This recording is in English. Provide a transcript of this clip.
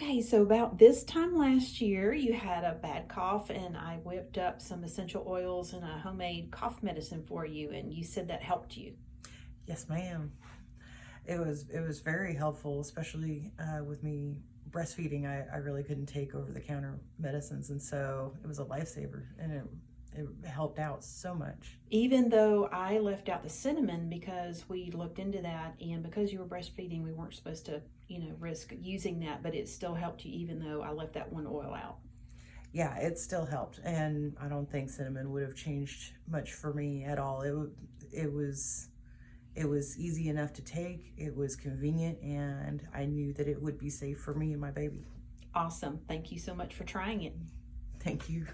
Okay, so about this time last year, you had a bad cough, and I whipped up some essential oils and a homemade cough medicine for you, and you said that helped you. Yes, ma'am. It was very helpful, especially with me breastfeeding. I really couldn't take over the counter medicines, and so it was a lifesaver, and it helped out so much. Even though I left out the cinnamon because we looked into that, and because you were breastfeeding, we weren't supposed to, risk using that, but it still helped you even though I left that one oil out. Yeah, it still helped, and I don't think cinnamon would have changed much for me at all. It was it was easy enough to take. It was convenient, and I knew that it would be safe for me and my baby. Awesome. Thank you so much for trying it. Thank you.